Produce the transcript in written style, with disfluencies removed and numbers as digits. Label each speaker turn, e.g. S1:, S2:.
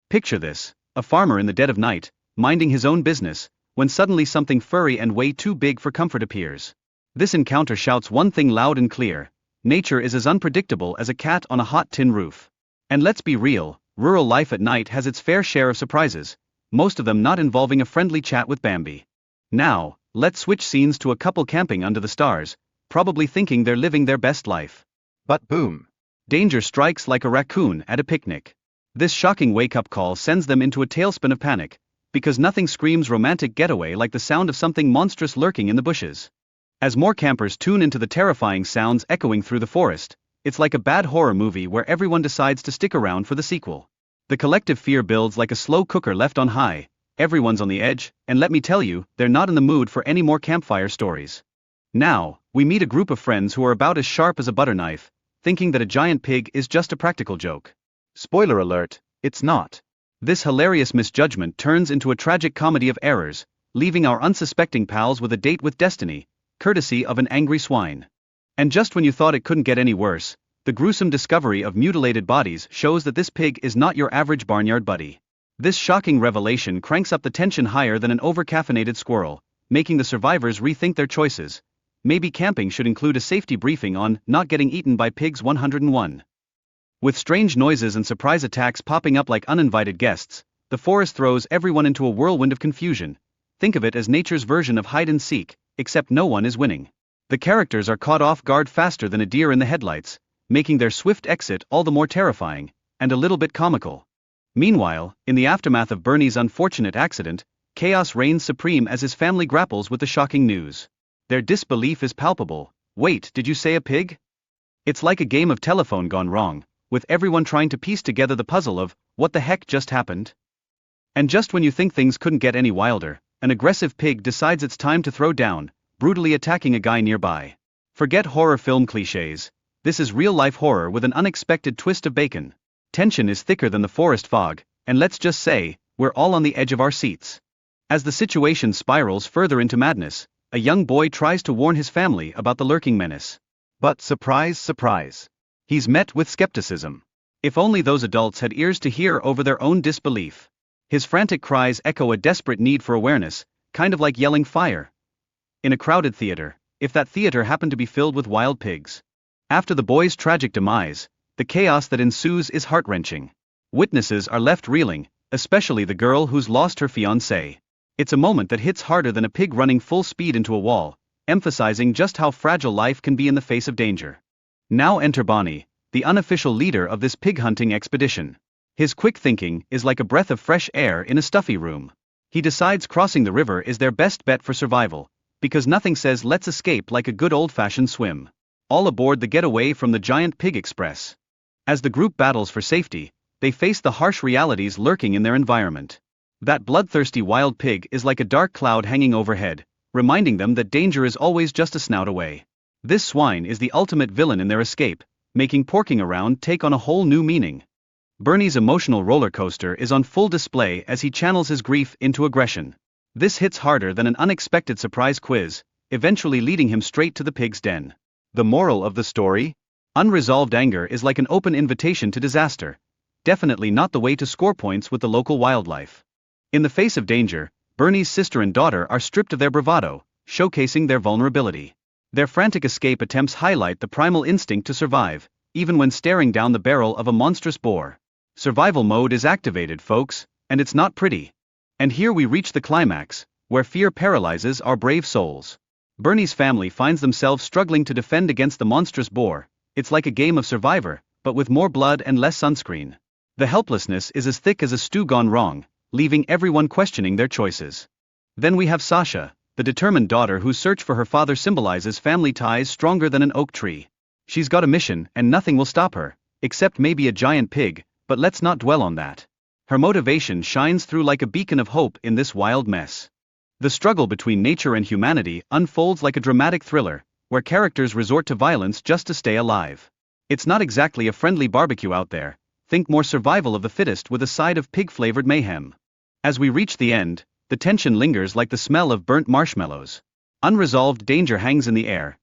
S1: Picture this: a farmer in the dead of night, minding his own business, when suddenly something furry and way too big for comfort appears. This encounter shouts one thing loud and clear: nature is as unpredictable as a cat on a hot tin roof. And let's be real, rural life at night has its fair share of surprises, most of them not involving a friendly chat with Bambi. Now, let's switch scenes to a couple camping under the stars, probably thinking they're living their best life.
S2: But boom!
S1: Danger strikes like a raccoon at a picnic. This shocking wake-up call sends them into a tailspin of panic, because nothing screams romantic getaway like the sound of something monstrous lurking in the bushes. As more campers tune into the terrifying sounds echoing through the forest, it's like a bad horror movie where everyone decides to stick around for the sequel. The collective fear builds like a slow cooker left on high, everyone's on the edge, and let me tell you, they're not in the mood for any more campfire stories. Now, we meet a group of friends who are about as sharp as a butter knife, thinking that a giant pig is just a practical joke.
S2: Spoiler alert, it's not.
S1: This hilarious misjudgment turns into a tragic comedy of errors, leaving our unsuspecting pals with a date with destiny, courtesy of an angry swine. And just when you thought it couldn't get any worse, the gruesome discovery of mutilated bodies shows that this pig is not your average barnyard buddy. This shocking revelation cranks up the tension higher than an over-caffeinated squirrel, making the survivors rethink their choices. Maybe camping should include a safety briefing on not getting eaten by pigs 101. With strange noises and surprise attacks popping up like uninvited guests, the forest throws everyone into a whirlwind of confusion. Think of it as nature's version of hide and seek, except no one is winning. The characters are caught off guard faster than a deer in the headlights, making their swift exit all the more terrifying, and a little bit comical. Meanwhile, in the aftermath of Bernie's unfortunate accident, chaos reigns supreme as his family grapples with the shocking news. Their disbelief is palpable. Wait, did you say a pig? It's like a game of telephone gone wrong, with everyone trying to piece together the puzzle of, what the heck just happened? And just when you think things couldn't get any wilder, an aggressive pig decides it's time to throw down, brutally attacking a guy nearby. Forget horror film cliches. This is real-life horror with an unexpected twist of bacon. Tension is thicker than the forest fog, and let's just say, we're all on the edge of our seats. As the situation spirals further into madness, a young boy tries to warn his family about the lurking menace.
S2: But surprise, surprise.
S1: He's met with skepticism. If only those adults had ears to hear over their own disbelief. His frantic cries echo a desperate need for awareness, kind of like yelling fire in a crowded theater, if that theater happened to be filled with wild pigs. After the boy's tragic demise, the chaos that ensues is heart-wrenching. Witnesses are left reeling, especially the girl who's lost her fiancé. It's a moment that hits harder than a pig running full speed into a wall, emphasizing just how fragile life can be in the face of danger. Now enter Bonnie, the unofficial leader of this pig-hunting expedition. His quick thinking is like a breath of fresh air in a stuffy room. He decides crossing the river is their best bet for survival, because nothing says let's escape like a good old-fashioned swim. All aboard the getaway from the giant pig express. As the group battles for safety, they face the harsh realities lurking in their environment. That bloodthirsty wild pig is like a dark cloud hanging overhead, reminding them that danger is always just a snout away. This swine is the ultimate villain in their escape, making porking around take on a whole new meaning. Bernie's emotional roller coaster is on full display as he channels his grief into aggression. This hits harder than an unexpected surprise quiz, eventually leading him straight to the pig's den. The moral of the story? Unresolved anger is like an open invitation to disaster, definitely not the way to score points with the local wildlife. In the face of danger, Bernie's sister and daughter are stripped of their bravado, showcasing their vulnerability. Their frantic escape attempts highlight the primal instinct to survive, even when staring down the barrel of a monstrous boar. Survival mode is activated, folks, and it's not pretty. And here we reach the climax, where fear paralyzes our brave souls. Bernie's family finds themselves struggling to defend against the monstrous boar. It's like a game of Survivor, but with more blood and less sunscreen. The helplessness is as thick as a stew gone wrong, leaving everyone questioning their choices. Then we have Sasha, the determined daughter whose search for her father symbolizes family ties stronger than an oak tree. She's got a mission and nothing will stop her, except maybe a giant pig, but let's not dwell on that. Her motivation shines through like a beacon of hope in this wild mess. The struggle between nature and humanity unfolds like a dramatic thriller, where characters resort to violence just to stay alive. It's not exactly a friendly barbecue out there. Think more survival of the fittest with a side of pig-flavored mayhem. As we reach the end, the tension lingers like the smell of burnt marshmallows. Unresolved danger hangs in the air.